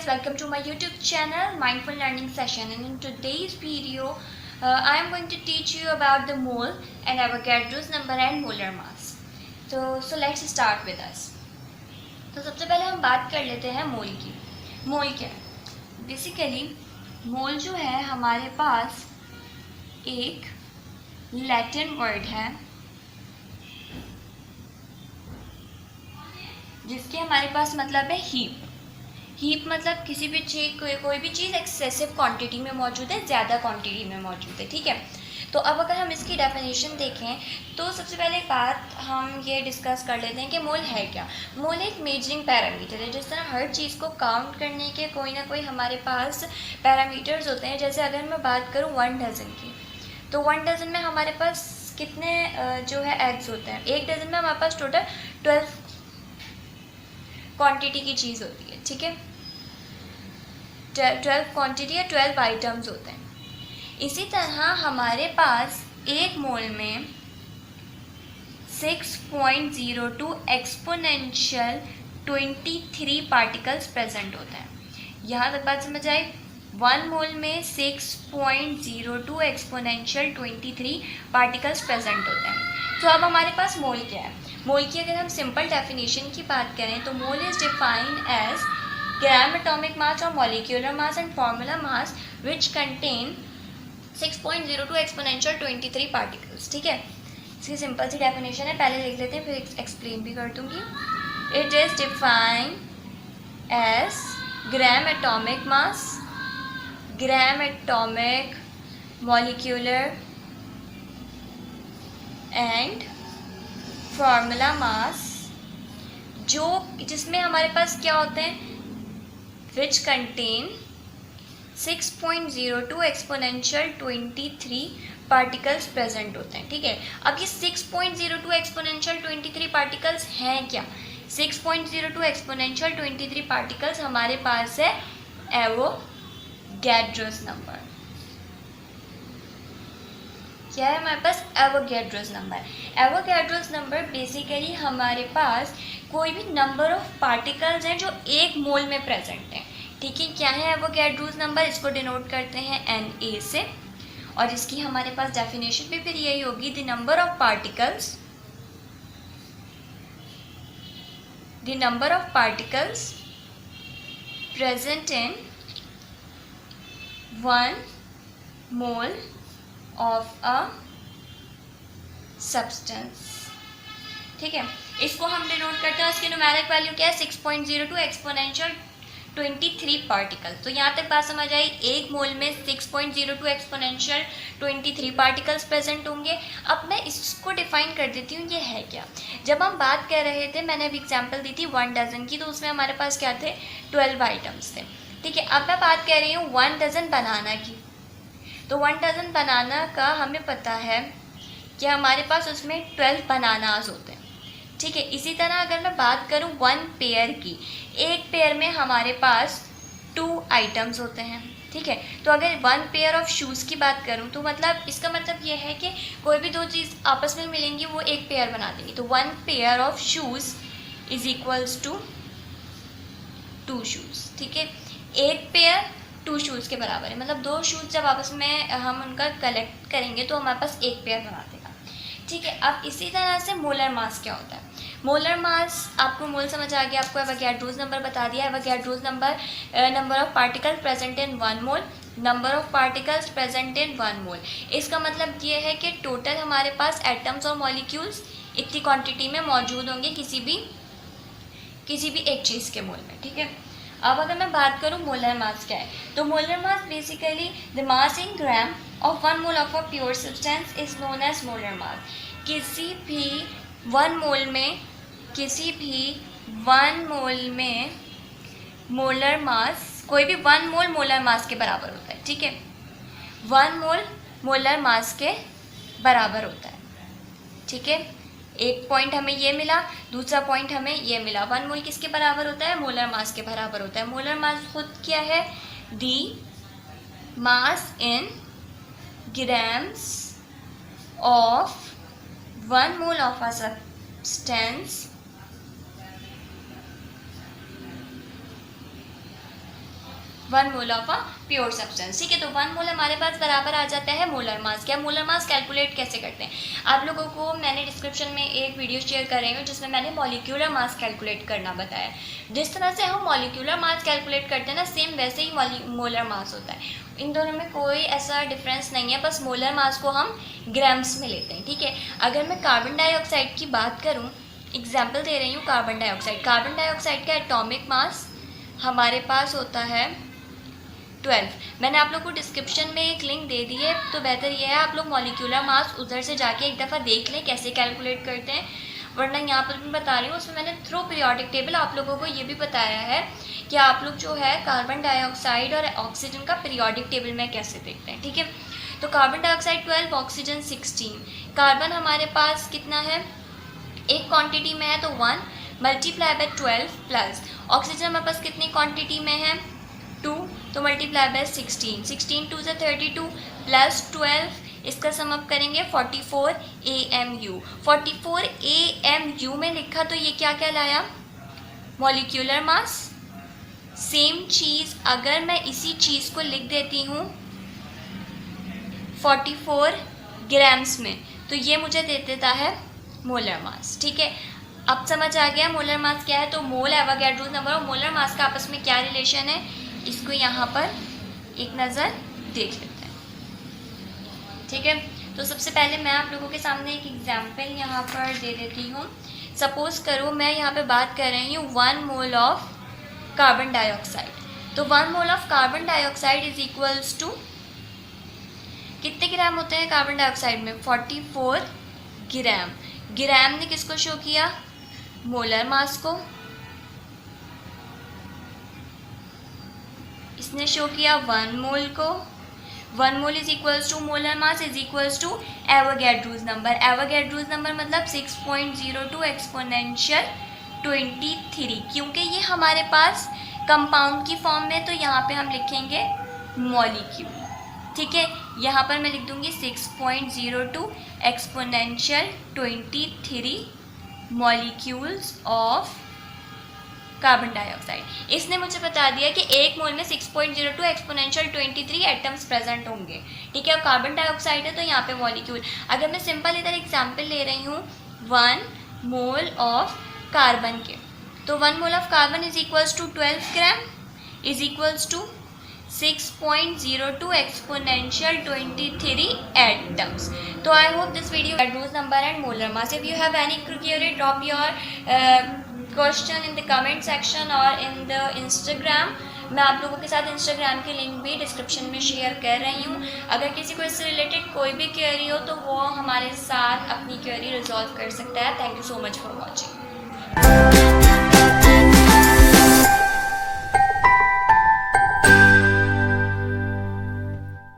guys, welcome to my YouTube channel Mindful Learning Session, and in today's video I am going to teach you about the mole and Avogadro's number and molar mass. So let's start with us. तो सबसे पहले हम बात कर लेते हैं मोल की. मोल क्या है? बेसिकली मोल जो है हमारे पास एक लैटिन वर्ड है जिसके हमारे पास मतलब है हीप. हीप मतलब किसी भी चीज़ कोई भी चीज़ एक्सेसिव क्वांटिटी में मौजूद है, ज़्यादा क्वांटिटी में मौजूद है. ठीक है, तो अब अगर हम इसकी डेफिनेशन देखें तो सबसे पहले एक बात हम ये डिस्कस कर लेते हैं कि मोल है क्या. मोल एक मेजरिंग पैरामीटर है. जिस तरह हर चीज़ को काउंट करने के कोई ना कोई हमारे पास पैरामीटर्स होते हैं. जैसे अगर मैं बात करूँ 1 डज़न की, तो 1 डज़न में हमारे पास कितने जो है एग्स होते हैं. 1 डज़न में हमारे पास टोटल 12 क्वांटिटी की चीज़ होती है. ठीक है, 12 क्वांटिटी या 12 आइटम्स होते हैं. इसी तरह हमारे पास एक मोल में 6.02 एक्सपोनेंशियल 23 पार्टिकल्स प्रेजेंट होते हैं. यहाँ तक बात समझ आई. 1 मोल में 6.02 एक्सपोनेंशियल 23 पार्टिकल्स प्रेजेंट होते हैं. तो अब हमारे पास मोल क्या है. मोल की अगर हम सिंपल डेफिनेशन की बात करें तो mole is defined as gram atomic mass और molecular mass and formula mass which contain 6.02 exponential 23 particles. ठीक है, इसकी सिंपल सी डेफिनेशन है, पहले लिख लेते हैं फिर एक्सप्लेन भी कर दूंगी. It is defined as gram atomic mass, gram atomic, molecular and formula mass, जो जिसमें हमारे पास क्या होते हैं, which contain 6.02 exponential 23 particles present होते हैं. ठीक है, अब ये 6.02 एक्सपोनेंशियल 23 पार्टिकल्स हैं क्या. 6.02 एक्सपोनेंशियल 23 पार्टिकल्स हमारे पास है एवोगैड्रोस नंबर. क्या है हमारे पास? Avogadro's number. Avogadro's number basically हमारे पास कोई भी नंबर ऑफ पार्टिकल्स हैं जो एक मोल में प्रेजेंट हैं. ठीक है, क्या है एवोगैड्रोस नंबर? इसको डिनोट करते हैं Na से, और इसकी हमारे पास डेफिनेशन भी फिर यही होगी. The number of particles present in 1 mole of a substance. ठीक है, इसको हम डिनोट करते हैं. इसकी न्यूमेरिक वैल्यू क्या है? 6.02 एक्सपोनेंशियल 23 पार्टिकल. तो यहाँ तक बात समझ आई. एक मोल में 6.02 एक्सपोनेंशियल 23 पार्टिकल्स प्रेजेंट होंगे. अब मैं इसको डिफाइन कर देती हूँ, ये है क्या. जब हम बात कर रहे थे, मैंने अभी एग्जांपल दी थी 1 डज़न की, तो उसमें हमारे पास क्या थे? 12 आइटम्स थे. ठीक है, अब मैं बात कर रही हूँ 1 डज़न बनाना की. तो 1 डज़न बनाना का हमें पता है कि हमारे पास उसमें 12 बनानास होते हैं. ठीक है, इसी तरह अगर मैं बात करूं 1 पेयर की, एक पेयर में हमारे पास 2 आइटम्स होते हैं. ठीक है, तो अगर 1 पेयर ऑफ शूज़ की बात करूं तो मतलब इसका मतलब ये है कि कोई भी दो चीज़ आपस में मिलेंगी वो एक पेयर बना देंगी. तो 1 pair of shoes is equals to 2 shoes. ठीक है, एक पेयर 2 शूज़ के बराबर है. मतलब 2 शूज़ जब आपस में हम उनका कलेक्ट करेंगे तो हमारे पास एक पेयर बना देगा. ठीक है, अब इसी तरह से मोलर मास क्या होता है. मोलर मास, आपको मोल समझ आ गया, आपको एवोगैड्रोस नंबर बता दिया. Avogadro's number of particle present in 1 mole, number of particles present in 1 मोल. इसका मतलब ये है कि टोटल हमारे पास एटम्स और मॉलिक्यूल्स इतनी क्वांटिटी में मौजूद होंगे किसी भी एक चीज़ के मोल में. ठीक है, अब अगर मैं बात करूँ मोलर मास क्या है, तो molar mass basically the mass in gram of 1 mole of a pure substance is known as molar mass. किसी भी 1 मोल में मोलर मास, कोई भी 1 मोल मोलर मास के बराबर होता है. ठीक है, 1 मोल मोलर मास के बराबर होता है. ठीक है, एक पॉइंट हमें ये मिला, दूसरा पॉइंट हमें ये मिला. 1 मोल किसके बराबर होता है? मोलर मास के बराबर होता है. मोलर मास खुद क्या है? The mass in grams of 1 mole of a substance 1 mole of a pure substance. ठीक है, तो 1 मोल हमारे पास बराबर आ जाता है मोलर मास। क्या मोलर मास कैलकुलेट कैसे करते हैं, आप लोगों को मैंने डिस्क्रिप्शन में एक वीडियो शेयर कर रही हूँ जिसमें मैंने मॉलिक्यूलर मास कैलकुलेट करना बताया। जिस तरह से हम मॉलिक्यूलर मास कैलकुलेट करते हैं ना, सेम वैसे ही मोलर मास होता है। इन दोनों में कोई ऐसा डिफरेंस नहीं है, बस मोलर मास को हम ग्राम्स में लेते हैं। ठीक है, अगर मैं कार्बन डाइऑक्साइड की बात करूं, एग्जांपल दे रही हूँ कार्बन डाइऑक्साइड का एटॉमिक मास हमारे पास होता है 12। मैंने आप लोग को डिस्क्रिप्शन में एक लिंक दे दी है, तो बेहतर यह है आप लोग मॉलिक्यूलर मास उधर से जाके एक दफ़ा देख लें कैसे कैलकुलेट करते हैं, वरना यहाँ पर मैं बता रही हूँ उसमें मैंने थ्रू पीरियोडिक टेबल आप लोगों को ये भी बताया है कि आप लोग जो है कार्बन डाइऑक्साइड और ऑक्सीजन का पीरियोडिक टेबल में कैसे देखते हैं। ठीक है, तो कार्बन डाइऑक्साइड 12, ऑक्सीजन 16। कार्बन हमारे पास कितना है, एक क्वांटिटी में है तो 1 मल्टीप्लाई बाय 12 प्लस ऑक्सीजन हमारे पास कितनी क्वांटिटी में है 2, तो मल्टीप्लाई बाय 16, 16 2 से 32 प्लस 12, इसका सम अप करेंगे 44 AMU। 44 AMU में लिखा तो ये क्या कहलाया, मॉलिक्यूलर मास। सेम चीज़ अगर मैं इसी चीज़ को लिख देती हूँ 44 ग्राम्स में, तो ये मुझे दे देता है मोलर मास। ठीक है, अब समझ आ गया मोलर मास क्या है। तो मोल एवोगैड्रोस नंबर और मोलर मास का आपस में क्या रिलेशन है, इसको यहाँ पर एक नज़र देख लेते हैं। ठीक है, तो सबसे पहले मैं आप लोगों के सामने एक एग्जाम्पल यहाँ पर दे देती हूँ। सपोज करो मैं यहाँ पे बात कर रही हूँ 1 मोल ऑफ कार्बन डाइऑक्साइड। तो 1 mole of carbon dioxide is equals to कितने ग्राम होते हैं कार्बन डाइऑक्साइड में, 44 ग्राम। ग्राम ने किसको शो किया, मोलर मास को। इसने शो किया 1 मोल को। 1 mole is equals to molar mass is equals to Avogadro's number. Avogadro's number मतलब 6.02 एक्सपोनेंशियल 23, क्योंकि ये हमारे पास कंपाउंड की फॉर्म में, तो यहाँ पे हम लिखेंगे मॉलिक्यूल। ठीक है, यहाँ पर मैं लिख दूंगी 6.02 exponential 23 molecules of carbon dioxide. इसने मुझे बता दिया कि एक मोल में 6.02 एक्सपोनेंशियल 23 एटम्स प्रेजेंट होंगे। ठीक है, और कार्बन डाइऑक्साइड है तो यहाँ पे मॉलिक्यूल। अगर मैं सिंपल इधर एग्जांपल ले रही हूँ 1 मोल ऑफ कार्बन के, तो 1 mole of carbon is equals to 12 gram is equals to 6.02 exponential 23 atoms. So I hope this video address number and molar mass. If you have any query, drop your question in the comment section or in the Instagram. मैं आप लोगों के साथ Instagram की link भी description में share कर रही हूँ। अगर किसी को इससे रिलेटेड कोई भी क्वेरी हो तो वो हमारे साथ अपनी क्वेरी रिजॉल्व कर सकता है। Thank you so much for watching.